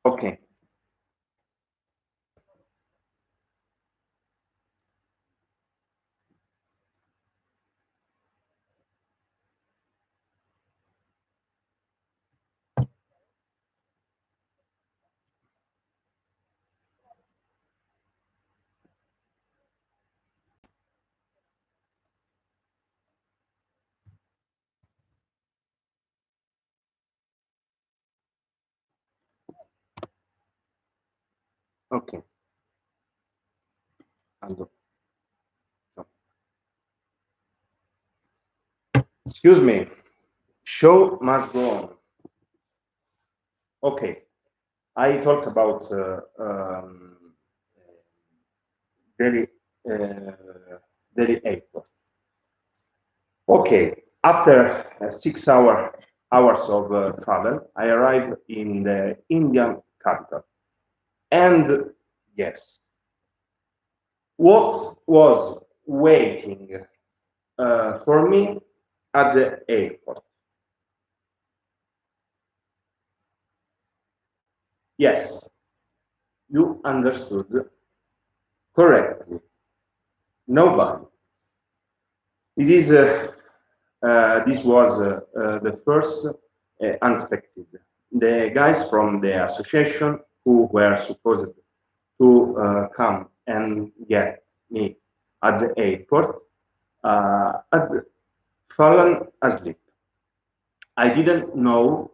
Okay. Okay. Aldo. Excuse me. Show must go on. Okay. I talked about Delhi, Delhi airport. Okay. After 6 hours of travel, I arrived in the Indian capital. And yes, what was waiting for me at the airport? Yes, you understood correctly. Nobody. This was the first unexpected. The guys from the association who were supposed to come and get me at the airport had fallen asleep. I didn't know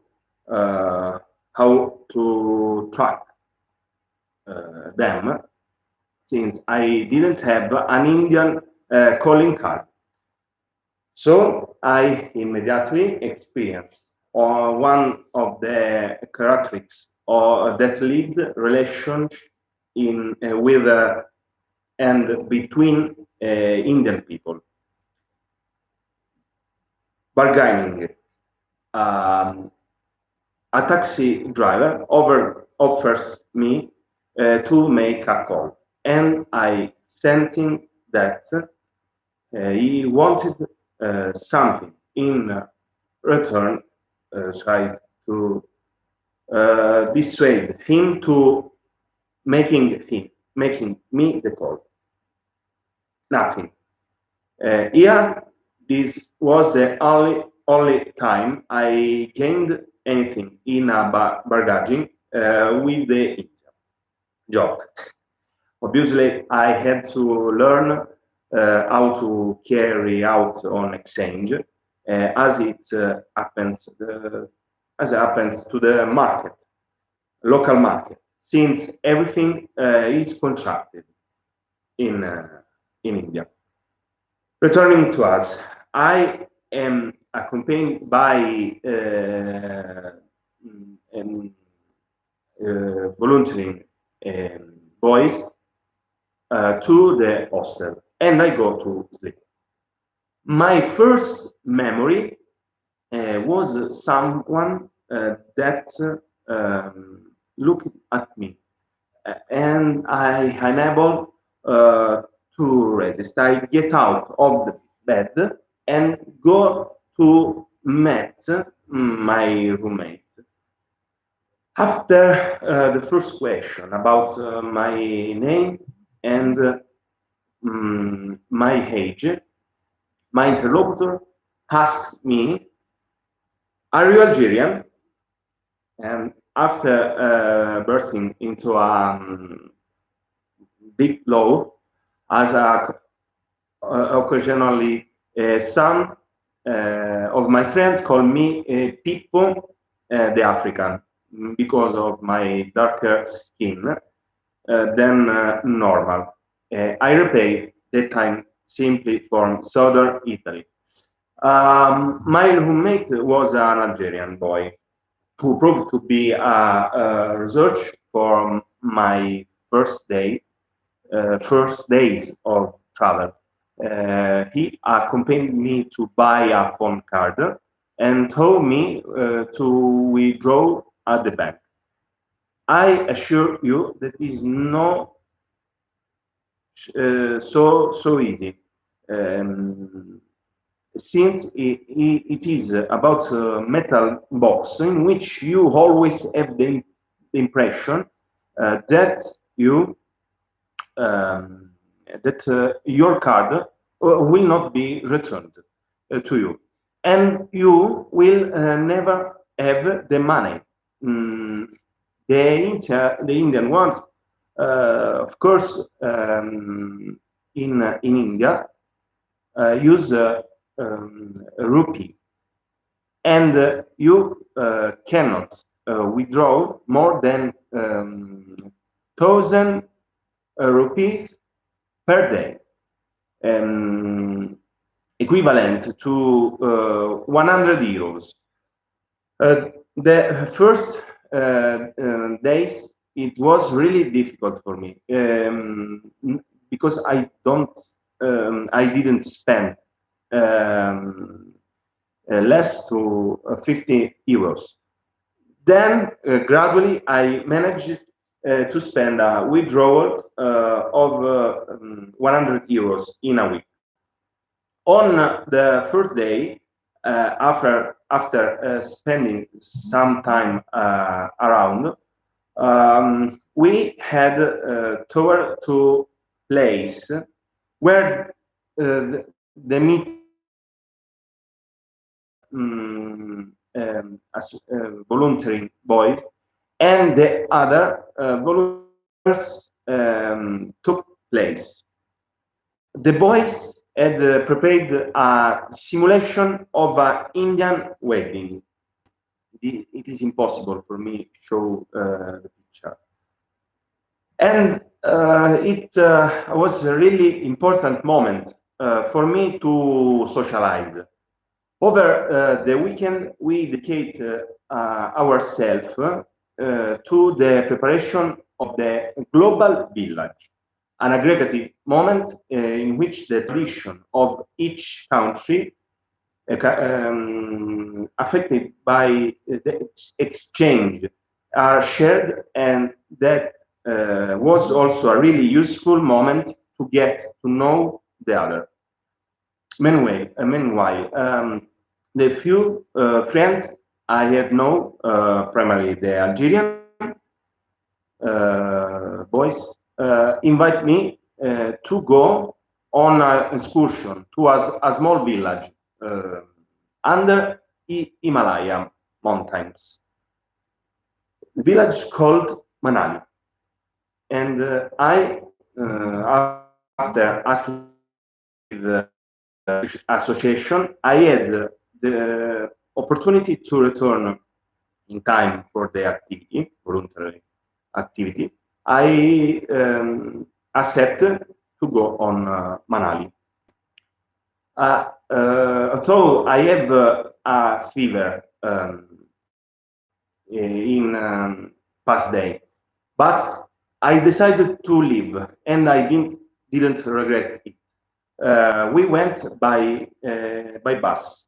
uh, how to track them since I didn't have an Indian calling card. So I immediately experienced one of the characteristics that lead relations in with and between Indian people. Bargaining. Um, a taxi driver offers me to make a call, and I sensing that he wanted something in return, tried to dissuade him to making me the call. Nothing. Here, this was the only time I gained anything in a bargaining with the Inter job. Obviously, I had to learn how to carry out on exchange as it happens to the market, local market, since everything is contracted in India. Returning to us, I am accompanied by um, volunteering boys to the hostel, and I go to sleep. My first memory was someone that looked at me, and I unable to resist. I get out of the bed and go to meet my roommate. After the first question about my name and my age, my interlocutor asked me, "Are you Algerian?" And after bursting into a big laugh, as occasionally some of my friends call me Pippo the African because of my darker skin than normal. I repay that time simply from southern Italy. My roommate was an Algerian boy who proved to be a research for my first days of travel. He accompanied me to buy a phone card and told me to withdraw at the bank. I assure you that is not so easy. Um, since it is about a metal box in which you always have the impression that you your card will not be returned to you, and you will never have the money. The Indian ones, of course, in India, use rupee, and you cannot withdraw more than 1,000 rupees per day, equivalent to 100 euros. The first days it was really difficult for me because I didn't spend less to 50 euros. Then gradually I managed to spend a withdrawal of 100 euros in a week. On the first day, after spending some time around, we had toward to place where the meet as volunteering boys and the other volunteers took place. The boys had prepared a simulation of an Indian wedding. It is impossible for me to show the picture. And it was a really important moment for me to socialize. Over the weekend, we dedicate ourselves to the preparation of the global village, an aggregative moment in which the tradition of each country affected by the exchange are shared, and that was also a really useful moment to get to know the other. Meanwhile, the few friends I had known, primarily the Algerian boys, invite me to go on an excursion to a small village under Himalaya mountains. The village called Manali, and I, after asking the association, I had the opportunity to return in time for the activity, voluntary activity. I accepted to go on Manali. So I have a fever in past day, but I decided to leave, and I didn't regret it. We went by bus.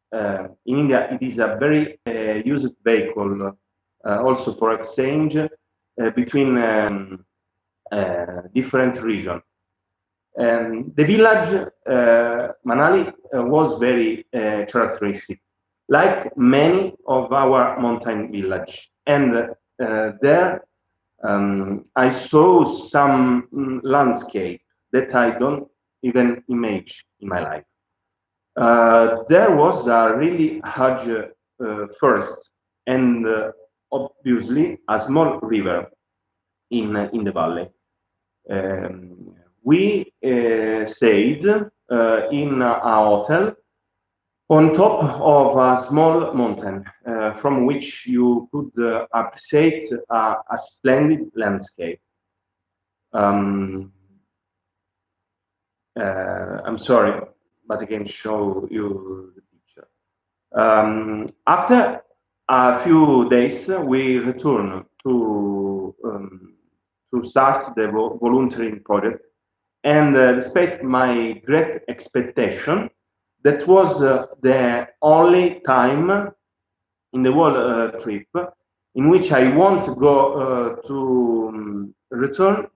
In India, it is a very used vehicle, also for exchange between different regions. The village, Manali, was very characteristic, like many of our mountain village. And there I saw some landscape that I don't even imagine in my life. There was a really huge forest and obviously a small river in the valley. We stayed in a hotel on top of a small mountain from which you could appreciate a splendid landscape. I'm sorry, but I can show you the picture. After a few days, we returned to start the volunteering project, and despite my great expectation, that was the only time in the whole trip in which I want to go to return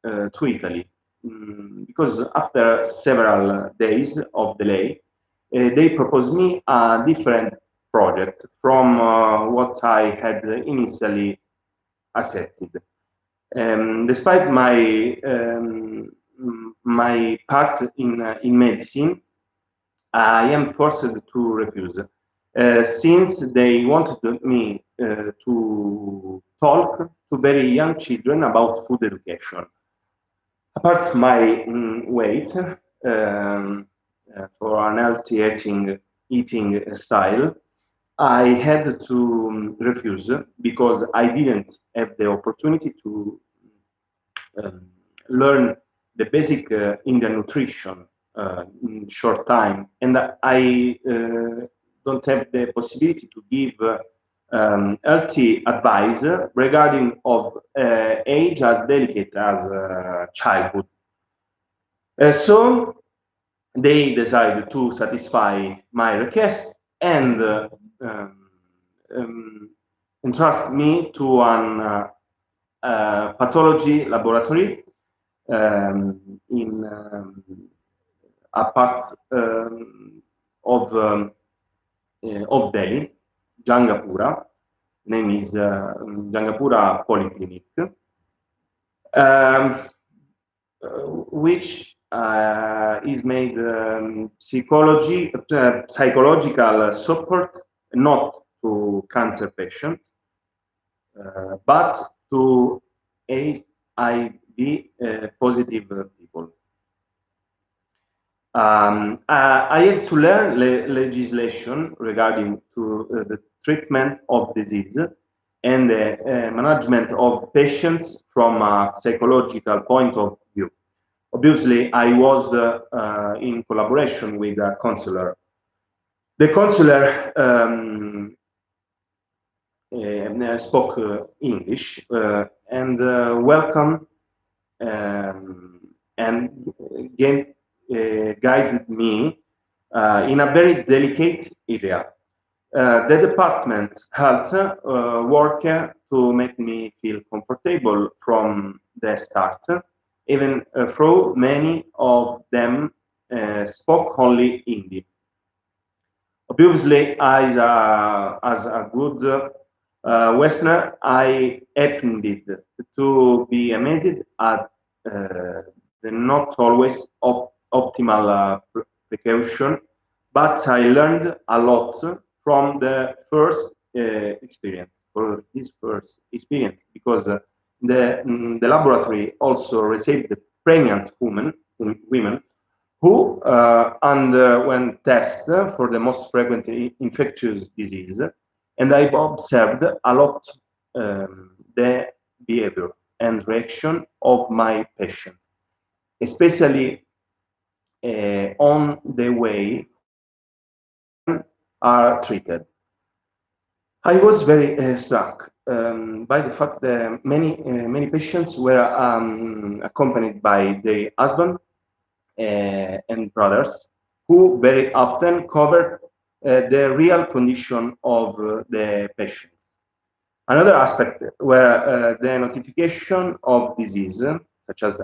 to Italy, because after several days of delay, they proposed me a different project from what I had initially accepted. Despite my path in medicine, I am forced to refuse, since they wanted me to talk to very young children about food education. Apart my weight, for an healthy eating style, I had to refuse because I didn't have the opportunity to um, learn the basic Indian nutrition in short time, and I don't have the possibility to give healthy advice regarding of age as delicate as childhood. So they decided to satisfy my request and um, entrust me to an pathology laboratory in a part of Delhi, Jangapura. Name is Jangapura Polyclinic, which is made psychological support not to cancer patients, but to HIV positive people. I had to learn legislation regarding to the treatment of disease and the management of patients from a psychological point of view. Obviously, I was in collaboration with a counselor. The counselor spoke English and welcomed and guided me in a very delicate area. The department helped worker to make me feel comfortable from the start, even though many of them spoke only Hindi. Obviously, as a good Westerner, I happened to be amazed at the not always optimal precaution, but I learned a lot from the first experience, for this first experience, because the laboratory also received pregnant women who underwent tests for the most frequent infectious disease, and I observed a lot the behavior and reaction of my patients, especially on the way are treated. I was very struck by the fact that many patients were accompanied by their husband and brothers, who very often covered the real condition of the patients. Another aspect were the notification of disease, such as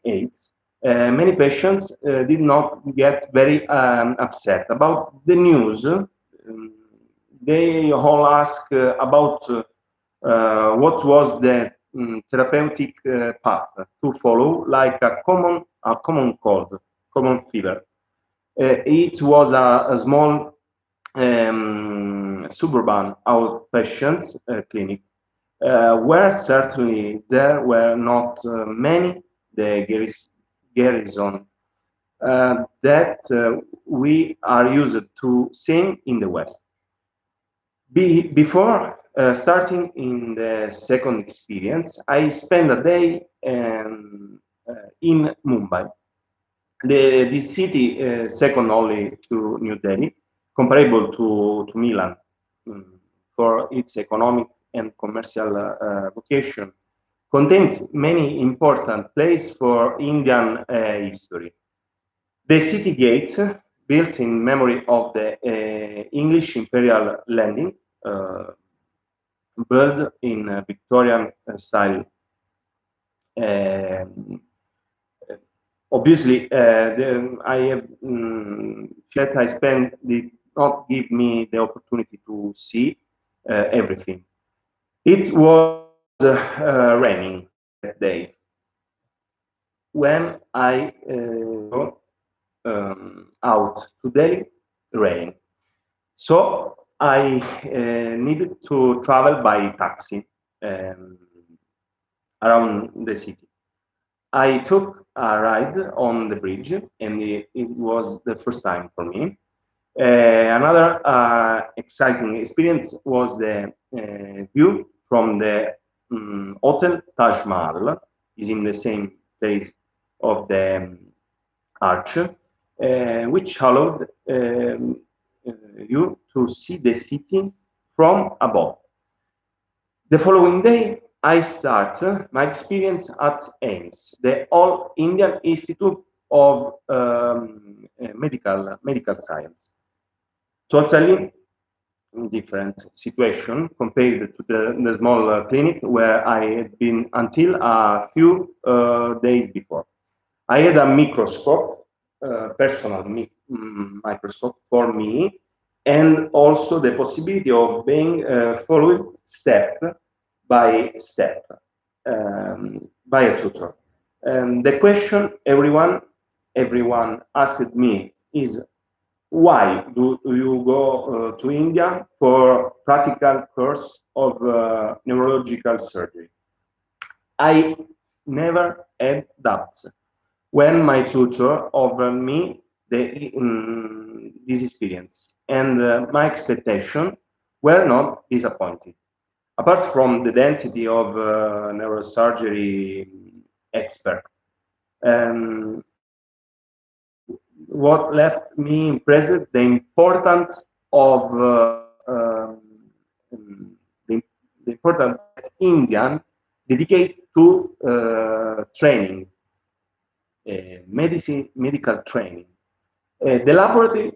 AIDS. Many patients did not get very upset about the news. They all ask about what was the therapeutic path to follow, like a common cold, common fever. It was a small suburban outpatients clinic, where certainly there were not many the garrison that we are used to seeing in the West. Before starting in the second experience, I spent a day in Mumbai. This city, second only to New Delhi, comparable to Milan for its economic and commercial vocation, contains many important places for Indian history. The city gate, built in memory of the English imperial landing, built in Victorian style. Obviously, I have that I spent did not give me the opportunity to see everything. It was raining that day. When I go out today, rain. So I needed to travel by taxi around the city. I took a ride on the bridge, and it was the first time for me. Another exciting experience was the view from the Hotel Taj Mahal. Is in the same place of the arch, which allowed you to see the city from above. The following day, I start my experience at AIIMS, the All Indian Institute of Medical Science. Totally different situation compared to the small clinic where I had been until a few days before. I had a microscope, personal microscope for me, and also the possibility of being followed step by step by a tutor. The question everyone asked me is, why do you go to India for practical course of neurological surgery? I never had doubts when my tutor offered me this experience, and my expectations were not disappointed. Apart from the density of neurosurgery expert, what left me impressed the importance of the importance that Indian dedicate to training, medical training. The laboratory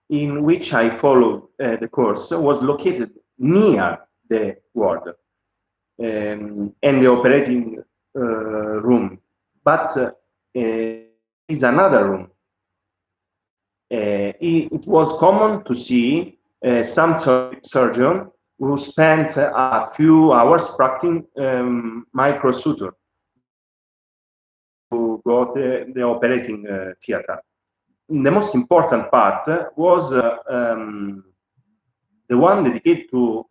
in which I followed the course was located near the ward and the operating room, but is another room. It was common to see some surgeon who spent a few hours practicing microsuture to go to the operating theater. The most important part was the one dedicated to